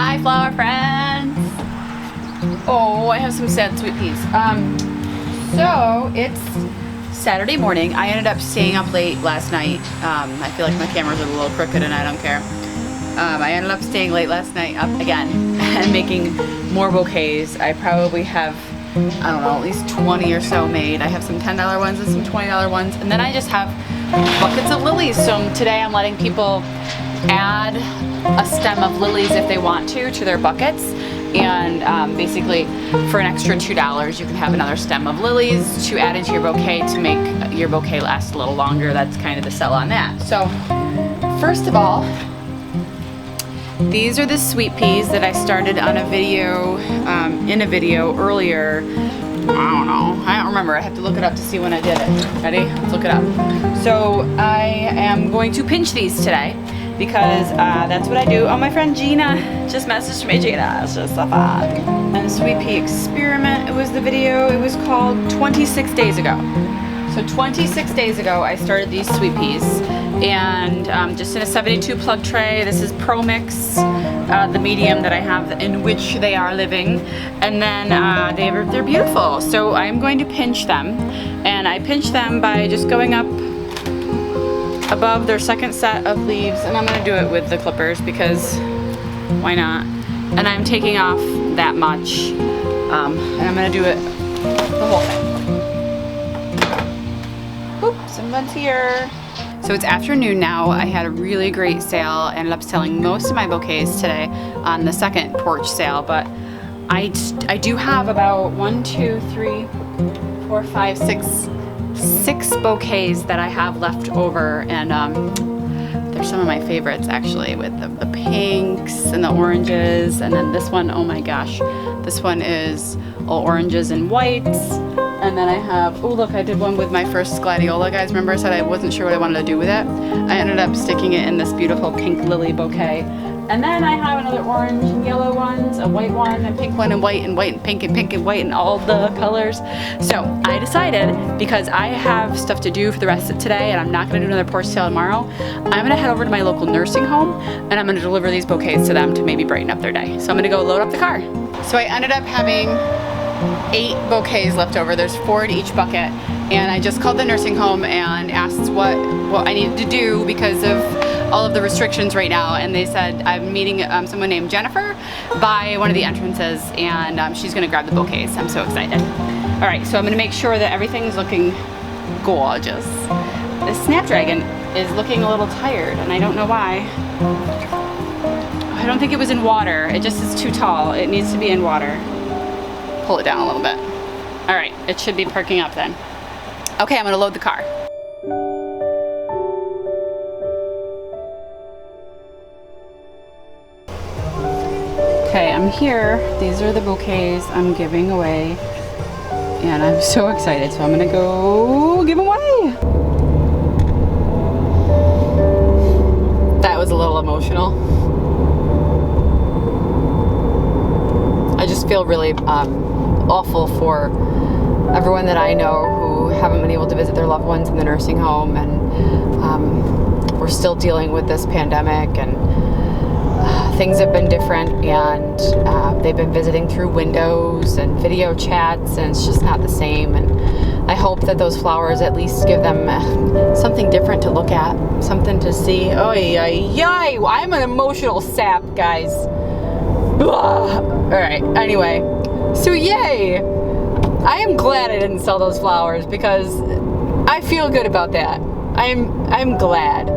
Hi, flower friends. Oh, I have some sad sweet peas. So it's Saturday morning. I ended up staying up late last night. I feel like my cameras are a little crooked and I don't care. I ended up staying late last night up again and making more bouquets. I probably have, I don't know, at least 20 or so made. I have some $10 ones and some $20 ones, and then I just have buckets of lilies. So today I'm letting people add a stem of lilies if they want to their buckets, and basically for an extra $2 you can have another stem of lilies to add into your bouquet to make your bouquet last a little longer. That's kind of the sell on that. So first of all, these are the sweet peas that I started on a video, in a video earlier. I don't remember. I have to look it up to see when I did it. Ready? Let's look it up. So I am going to pinch these today because that's what I do. Oh, my friend Gina just messaged me. Gina, it's just so fun. And the sweet pea experiment, it was the video. It was called 26 days ago. So 26 days ago, I started these sweet peas, and just in a 72 plug tray. This is Pro Mix, the medium that I have in which they are living, and then they're beautiful. So I'm going to pinch them, and I pinch them by just going up above their second set of leaves, and I'm going to do it with the clippers because why not? And I'm taking off that much, and I'm going to do it the whole thing. Someone's here. So it's afternoon now. I had a really great sale. I ended up selling most of my bouquets today on the second porch sale, but I do have about 6 bouquets that I have left over, and they're some of my favorites actually, with the pinks and the oranges, and then this one, oh my gosh, this one is all oranges and whites. And then I have, oh look, I did one with my first gladiola, guys. Remember I said I wasn't sure what I wanted to do with it? I ended up sticking it in this beautiful pink lily bouquet. And then I have another orange and yellow ones, a white one, a pink one, and white and pink and white and all the colors. So I decided, because I have stuff to do for the rest of today and I'm not gonna do another porch sale tomorrow, I'm gonna head over to my local nursing home and I'm gonna deliver these bouquets to them to maybe brighten up their day. So I'm gonna go load up the car. So I ended up having 8 bouquets left over. There's 4 in each bucket, and I just called the nursing home and asked what I needed to do because of all of the restrictions right now, and they said I'm meeting someone named Jennifer by one of the entrances, and she's gonna grab the bouquets. I'm so excited. All right, so I'm gonna make sure that everything's looking gorgeous. The snapdragon is looking a little tired, and I don't know why. I don't think it was in water. It just is too tall. It needs to be in water. Pull it down a little bit. All right, it should be perking up then. Okay, I'm gonna load the car. Okay, I'm here. These are the bouquets I'm giving away, and I'm so excited, so I'm gonna go give them away. That was a little emotional. I just feel really awful for everyone that I know who haven't been able to visit their loved ones in the nursing home, and we're still dealing with this pandemic, and things have been different, and they've been visiting through windows and video chats, and it's just not the same. And I hope that those flowers at least give them something different to look at, something to see. Oh, yay! I'm an emotional sap, guys. All right, anyway, so yay! I am glad I didn't sell those flowers because I feel good about that. I'm glad.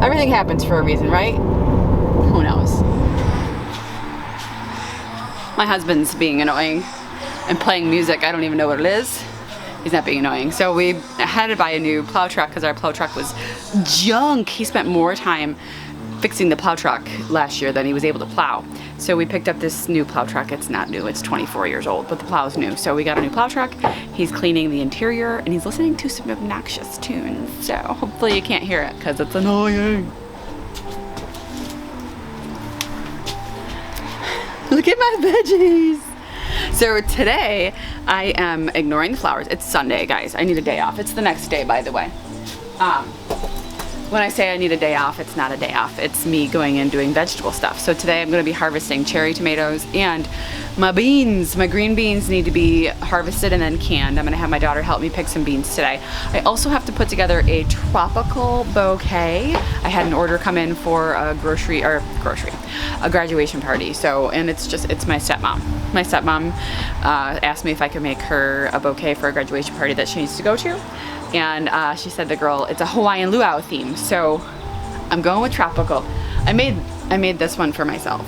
Everything happens for a reason, right? Who knows? My husband's being annoying and playing music. I don't even know what it is. He's not being annoying. So we had to buy a new plow truck because our plow truck was junk. He spent more time fixing the plow truck last year than he was able to plow. So we picked up this new plow truck. It's not new, it's 24 years old, but the plow's new. So we got a new plow truck. He's cleaning the interior and he's listening to some obnoxious tunes. So hopefully you can't hear it because it's annoying. Look at my veggies. So today I am ignoring the flowers. It's Sunday, guys. I need a day off. It's the next day, by the way. when I say I need a day off, it's not a day off. It's me going and doing vegetable stuff. So today I'm gonna be harvesting cherry tomatoes, and my beans, my green beans need to be harvested and then canned. I'm gonna have my daughter help me pick some beans today. I also have to put together a tropical bouquet. I had an order come in for a a graduation party. So, and it's my stepmom. My stepmom asked me if I could make her a bouquet for a graduation party that she needs to go to. And she said it's a Hawaiian luau theme. So I'm going with tropical. I made this one for myself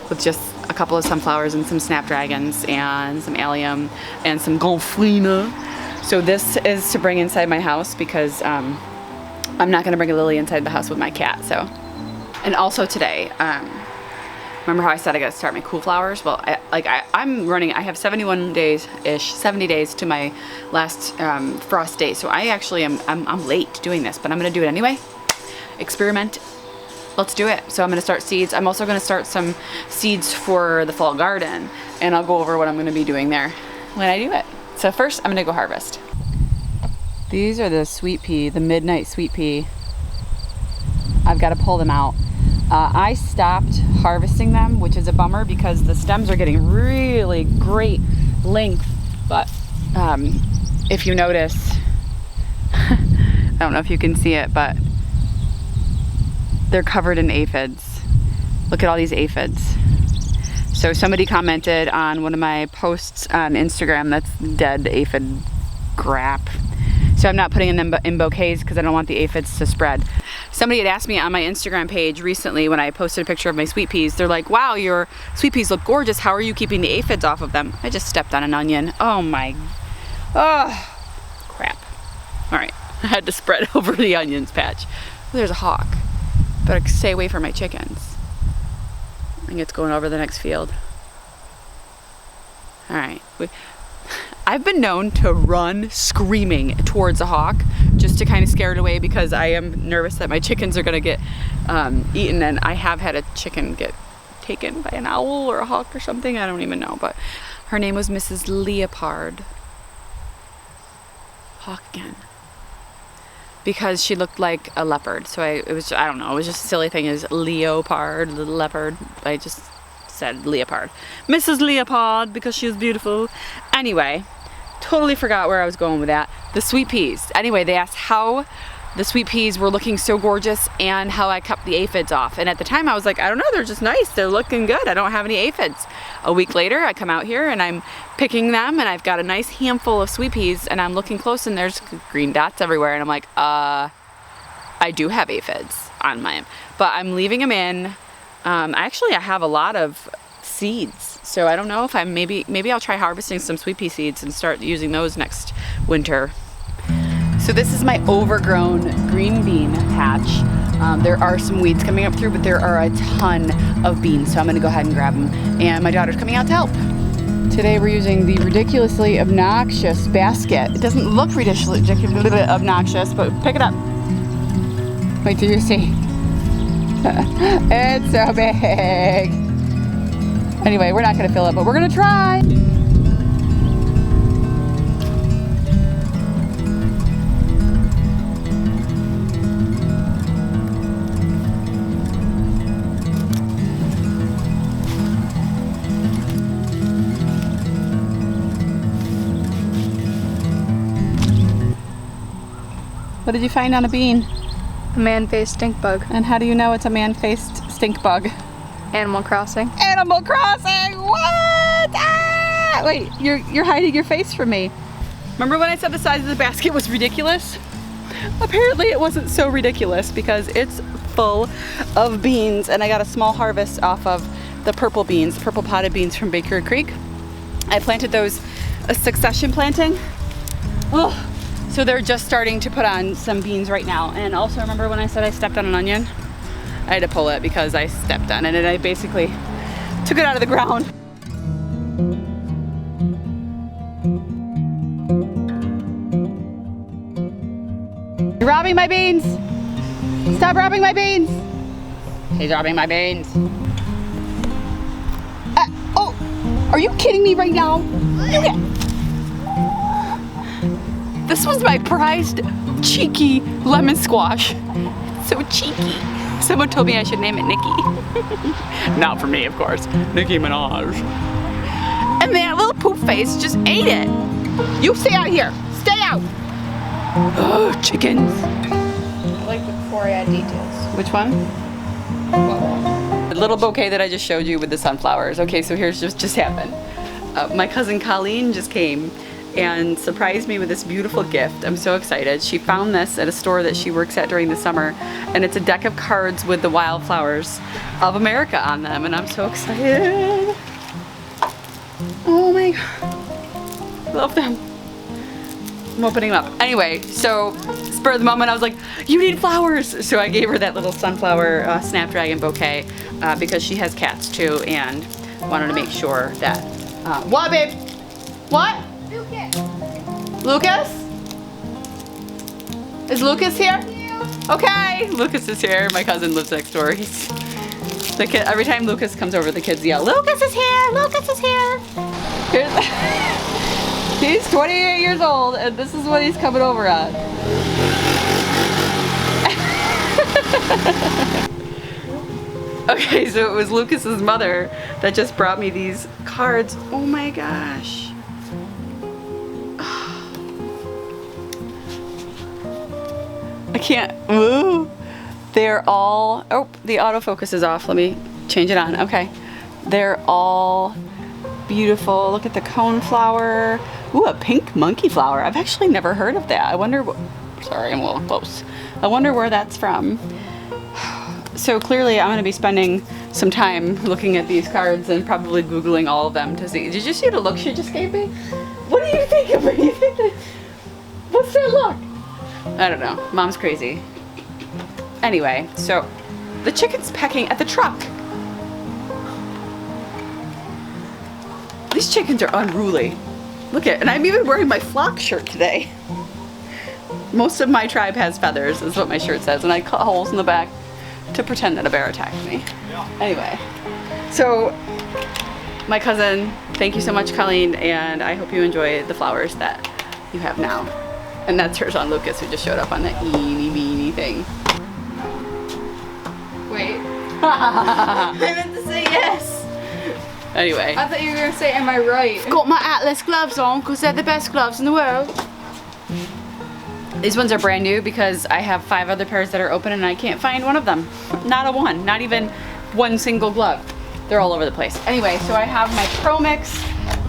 with just a couple of sunflowers and some snapdragons and some allium and some gonfalina. So this is to bring inside my house because I'm not gonna bring a lily inside the house with my cat. So, and also today, remember how I said I gotta start my cool flowers? Well, I have 71 days-ish, 70 days to my last frost day. So I'm late doing this, but I'm gonna do it anyway. Experiment. Let's do it. So I'm gonna start seeds. I'm also gonna start some seeds for the fall garden, and I'll go over what I'm gonna be doing there when I do it. So first I'm gonna go harvest. These are the sweet pea, the midnight sweet pea. I've gotta pull them out. I stopped harvesting them, which is a bummer because the stems are getting really great length, but if you notice, I don't know if you can see it, but they're covered in aphids. Look at all these aphids. So somebody commented on one of my posts on Instagram that's dead aphid crap. So I'm not putting them in bouquets because I don't want the aphids to spread. Somebody had asked me on my Instagram page recently when I posted a picture of my sweet peas, they're like, wow, your sweet peas look gorgeous. How are you keeping the aphids off of them? I just stepped on an onion. Oh, crap. All right, I had to spread over the onions patch. There's a hawk. Better stay away from my chickens. I think it's going over the next field. All right. I've been known to run screaming towards a hawk just to kind of scare it away because I am nervous that my chickens are gonna get eaten, and I have had a chicken get taken by an owl or a hawk or something. I don't even know, but her name was Mrs. Leopard. Hawk again. Because she looked like a leopard. So I don't know, it was just a silly thing is leopard, little leopard. I just said leopard. Mrs. Leopard because she was beautiful. Anyway, totally forgot where I was going with that. The sweet peas. Anyway, they asked how the sweet peas were looking so gorgeous and how I kept the aphids off. And at the time I was like, I don't know, they're just nice. They're looking good. I don't have any aphids. A week later, I come out here and I'm picking them and I've got a nice handful of sweet peas and I'm looking close and there's green dots everywhere. And I'm like, I do have aphids on mine, but I'm leaving them in. Actually, I have a lot of seeds. So I don't know if maybe I'll try harvesting some sweet pea seeds and start using those next winter. So this is my overgrown green bean patch. There are some weeds coming up through, but there are a ton of beans. So I'm gonna go ahead and grab them. And my daughter's coming out to help. Today we're using the ridiculously obnoxious basket. It doesn't look ridiculously obnoxious, but pick it up. Wait till you see. It's so big. Anyway, we're not gonna fill it, but we're gonna try. What did you find on a bean? A man-faced stink bug. And how do you know it's a man-faced stink bug? Animal Crossing. Animal Crossing! What? Ah! Wait, you're hiding your face from me. Remember when I said the size of the basket was ridiculous? Apparently it wasn't so ridiculous because it's full of beans, and I got a small harvest off of the purple beans, purple potted beans from Baker Creek. I planted those a succession planting. Oh, so they're just starting to put on some beans right now. And also remember when I said I stepped on an onion? I had to pull it because I stepped on it and I basically took it out of the ground. You're robbing my beans! Stop robbing my beans! He's robbing my beans. Oh, are you kidding me right now? This was my prized cheeky lemon squash. So cheeky. Someone told me I should name it Nikki. Not for me, of course. Nicki Minaj. And that little poop face just ate it. You stay out here. Stay out. Oh, chickens. I like the before I add details. Which one? The little bouquet that I just showed you with the sunflowers. Okay, so here's just happened. My cousin Colleen just came and surprised me with this beautiful gift. I'm so excited. She found this at a store that she works at during the summer, and it's a deck of cards with the wildflowers of America on them, and I'm so excited. Oh my God. Love them. I'm opening them up. Anyway, so spur of the moment, I was like, you need flowers. So I gave her that little sunflower snapdragon bouquet because she has cats too, and wanted to make sure that. What, babe? What? Lucas? Is Lucas here? Okay, Lucas is here. My cousin lives next door. The kid, every time Lucas comes over, the kids yell, Lucas is here! Lucas is here! He's 28 years old, and this is what he's coming over on. Okay, so it was Lucas's mother that just brought me these cards. Oh my gosh. I can't. Ooh. They're all. Oh, the autofocus is off. Let me change it on. Okay. They're all beautiful. Look at the cone flower. Ooh, a pink monkey flower. I've actually never heard of that. I wonder. Sorry, I'm a little close. I wonder where that's from. So clearly, I'm going to be spending some time looking at these cards and probably Googling all of them to see. Did you see the look she just gave me? What do you think of it? You think that? What's that look? I don't know. Mom's crazy. Anyway, so the chicken's pecking at the truck. These chickens are unruly. Look at, and I'm even wearing my flock shirt today. Most of my tribe has feathers, is what my shirt says, and I cut holes in the back to pretend that a bear attacked me. Anyway, so my cousin, thank you so much, Colleen, and I hope you enjoy the flowers that you have now. And that's hers on Lucas, who just showed up on that eeny beeny thing. Wait. I meant to say yes. Anyway. I thought you were going to say, am I right? Got my Atlas gloves on because they're the best gloves in the world. These ones are brand new because I have 5 other pairs that are open and I can't find one of them. Not a one, not even one single glove. They're all over the place. Anyway, so I have my Pro Mix.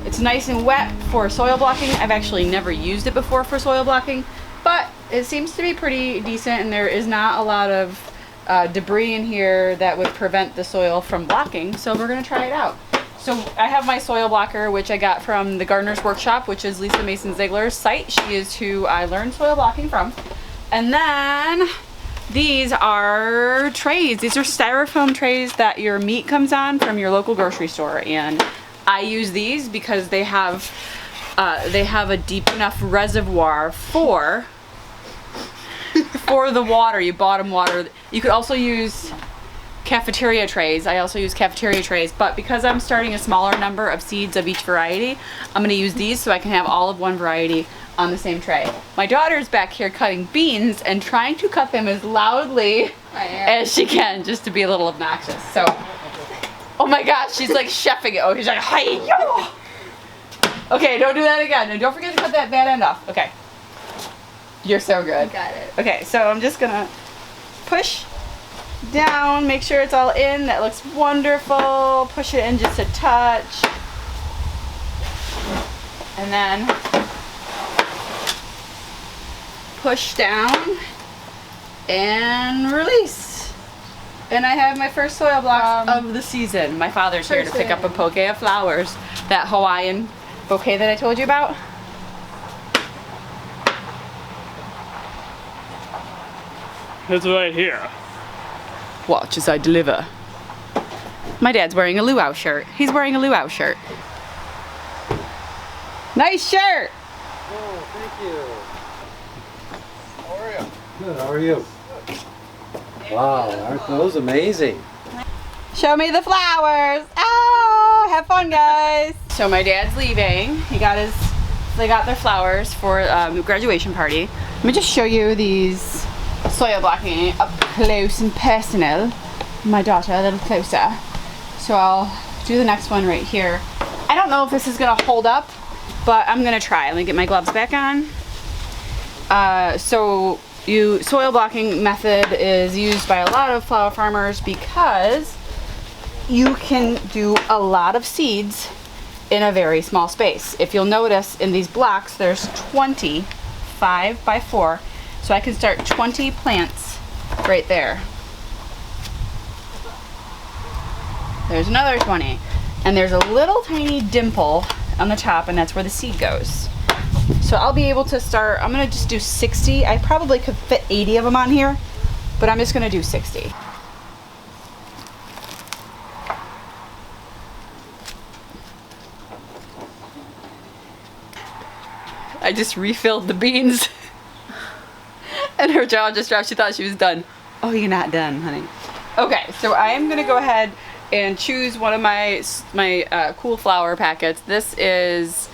It's nice and wet for soil blocking. I've actually never used it before for soil blocking, but it seems to be pretty decent and there is not a lot of debris in here that would prevent the soil from blocking, so we're gonna try it out. So I have my soil blocker, which I got from the Gardener's Workshop, which is Lisa Mason Ziegler's site. She is who I learned soil blocking from. And then these are trays. These are styrofoam trays that your meat comes on from your local grocery store, and I use these because they have a deep enough reservoir for the water, you bottom water. You could also use cafeteria trays. I also use cafeteria trays, but because I'm starting a smaller number of seeds of each variety, I'm going to use these so I can have all of one variety on the same tray. My daughter's back here cutting beans and trying to cut them as loudly as she can, just to be a little obnoxious. So, oh my gosh, she's like chefing it. Oh, she's like, hey, yo! Okay, don't do that again. And don't forget to cut that bad end off. Okay. You're so good. Got it. Okay, so I'm just gonna push down, make sure it's all in. That looks wonderful. Push it in just a touch. And then push down and release. And I have my first soil block of the season. My father's here to pick up a bouquet of flowers. That Hawaiian bouquet that I told you about. It's right here. Watch as I deliver. My dad's wearing a luau shirt. He's wearing a luau shirt. Nice shirt! Oh, thank you. How are you? Good, how are you? Wow, aren't those amazing? Show me the flowers! Oh, have fun, guys! So my dad's leaving. They got their flowers for the graduation party. Let me just show you these soil blocking up close and personal. My daughter a little closer. So I'll do the next one right here. I don't know if this is gonna hold up, but I'm gonna try. Let me get my gloves back on. Soil blocking method is used by a lot of flower farmers because you can do a lot of seeds in a very small space. If you'll notice in these blocks, there's 20, 5 by 4. So I can start 20 plants right there. There's another 20. And there's a little tiny dimple on the top, and that's where the seed goes. So I'll be able to start, I'm gonna just do 60. I probably could fit 80 of them on here, but I'm just gonna do 60. I just refilled the beans and her jaw just dropped. She thought she was done. Oh, you're not done, honey. Okay, so I am gonna go ahead and choose one of my cool flower packets. This is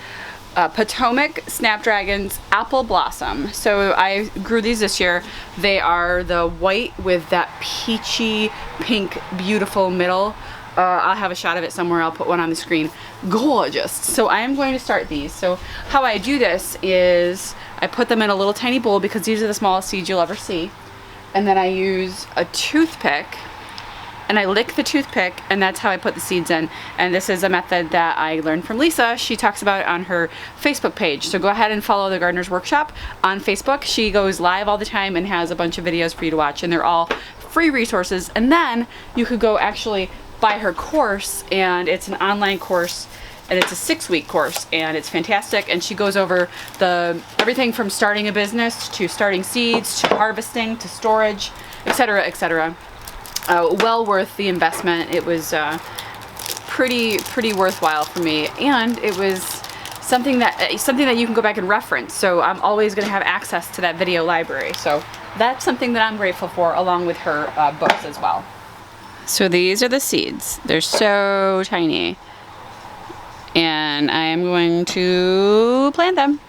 Potomac Snapdragons Apple Blossom. So I grew these this year. They are the white with that peachy pink beautiful middle. I'll have a shot of it somewhere. I'll put one on the screen. Gorgeous. So I am going to start these. So how I do this is I put them in a little tiny bowl because these are the smallest seeds you'll ever see. And then I use a toothpick and I lick the toothpick, and that's how I put the seeds in. And this is a method that I learned from Lisa. She talks about it on her Facebook page. So go ahead and follow the Gardener's Workshop on Facebook. She goes live all the time and has a bunch of videos for you to watch, and they're all free resources. And then you could go actually buy her course, and it's an online course, and it's a 6-week course, and it's fantastic. And she goes over everything from starting a business to starting seeds to harvesting to storage, etc., etc. Well worth the investment. It was pretty worthwhile for me, and it was something that you can go back and reference. So I'm always going to have access to that video library. So that's something that I'm grateful for, along with her books as well. So these are the seeds. They're so tiny, and I am going to plant them.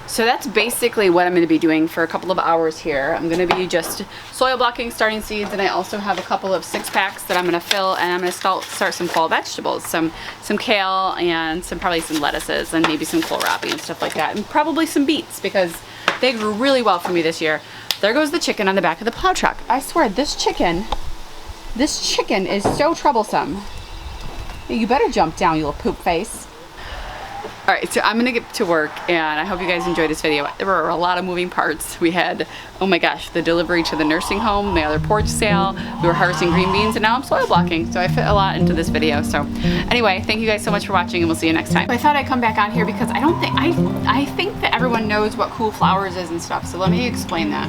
So that's basically what I'm going to be doing for a couple of hours here. I'm going to be just soil blocking, starting seeds, and I also have a couple of 6-packs that I'm going to fill, and I'm going to start some fall vegetables, some kale and probably some lettuces and maybe some kohlrabi and stuff like that, and probably some beets because they grew really well for me this year. There goes the chicken on the back of the plow truck. I swear, this chicken is so troublesome. You better jump down, you little poop face. Alright, so I'm going to get to work, and I hope you guys enjoyed this video. There were a lot of moving parts. We had, oh my gosh, the delivery to the nursing home, the other porch sale, we were harvesting green beans, and now I'm soil blocking. So I fit a lot into this video. So anyway, thank you guys so much for watching, and we'll see you next time. I thought I'd come back on here because I think that everyone knows what Cool Flowers is and stuff. So let me explain that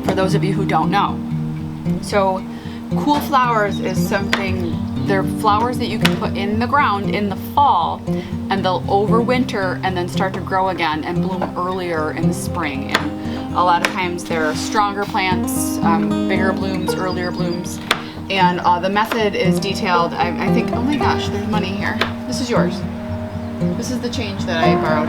for those of you who don't know. So Cool Flowers is something. They're flowers that you can put in the ground in the fall, and they'll overwinter and then start to grow again and bloom earlier in the spring. And a lot of times they're stronger plants, bigger blooms, earlier blooms. And the method is detailed. I think, oh my gosh, there's money here. This is yours. This is the change that I borrowed.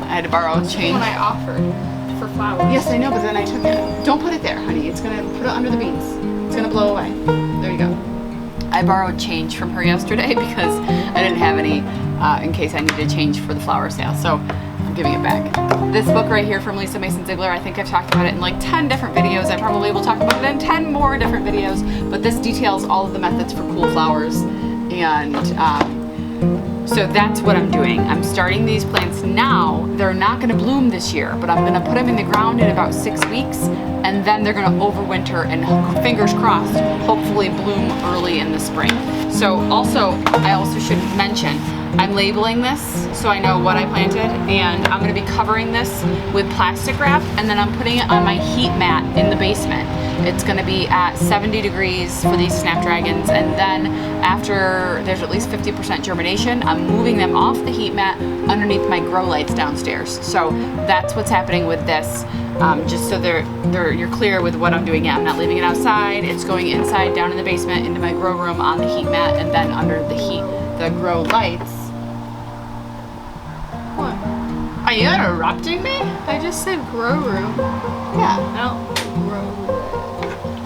I had to borrow change. When I offered for flowers. Yes, I know, but then I took it. Don't put it there, honey. It's gonna put it under the beans. It's gonna blow away. There you go. I borrowed change from her yesterday because I didn't have any in case I needed change for the flower sale. So I'm giving it back. This book right here from Lisa Mason Ziegler, I think I've talked about it in like 10 different videos. I probably will talk about it in 10 more different videos, but this details all of the methods for Cool Flowers. And so that's what I'm doing. I'm starting these plants now. They're not going to bloom this year, but I'm going to put them in the ground in about 6 weeks, and then they're going to overwinter and, fingers crossed, hopefully bloom early in the spring. So I also should mention, I'm labeling this so I know what I planted, and I'm gonna be covering this with plastic wrap, and then I'm putting it on my heat mat in the basement. It's gonna be at 70 degrees for these snapdragons, and then after there's at least 50% germination, I'm moving them off the heat mat underneath my grow lights downstairs. So that's what's happening with this. Just so you're clear with what I'm doing. Yeah, I'm not leaving it outside. It's going inside, down in the basement, into my grow room on the heat mat, and then under the grow lights. What? Are you interrupting me? I just said grow room. Yeah. No.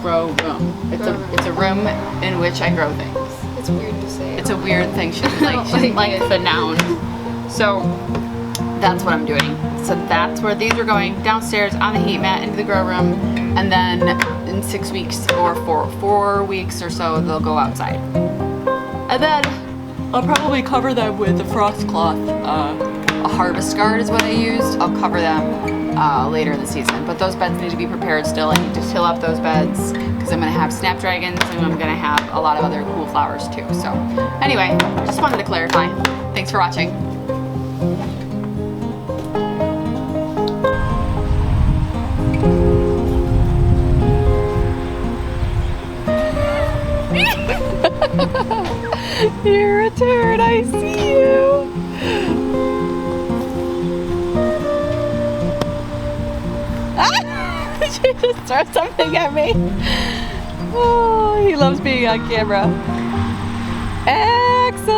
Grow room. It's a room in which I grow things. It's weird to say. It's a weird thing. She doesn't like the noun. So that's what I'm doing. So that's where these are going, downstairs on the heat mat into the grow room, and then in 6 weeks or 4 weeks or so they'll go outside. And then I'll probably cover them with a frost cloth. A harvest guard is what I used. I'll cover them later in the season. But those beds need to be prepared still. I need to till up those beds because I'm gonna have snapdragons and I'm gonna have a lot of other cool flowers too. So anyway, just wanted to clarify. Thanks for watching. You're a turd, I see you. She just threw something at me. Oh, he loves being on camera. Axel!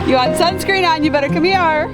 You want sunscreen on? You better come here.